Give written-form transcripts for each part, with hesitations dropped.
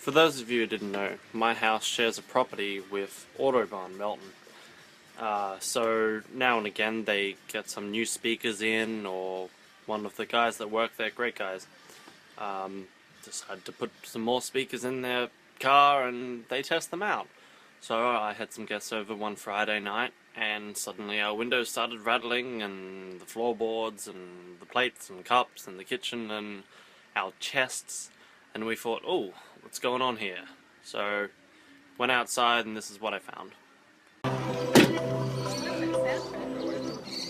For those of you who didn't know, my house shares a property with AutoBarn, Melton. So now and again they get some new speakers in, or one of the guys that work there, great guys, decided to put some more speakers in their car and they test them out. So I had some guests over one Friday night and suddenly our windows started rattling and the floorboards and the plates and cups and the kitchen and our chests, and we thought, oh, what's going on here? So went outside and this is what I found.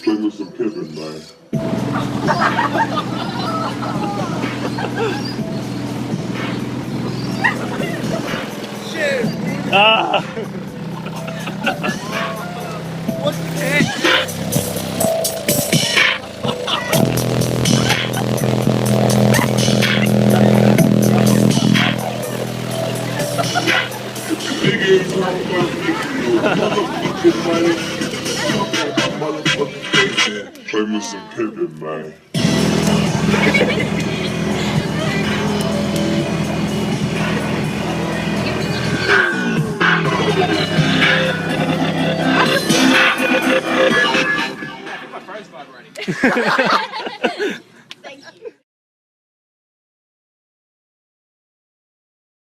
Play with some pippin, man. Shit! Ah! What the heck? Play with some pippin, man. I think my phone's vibrating.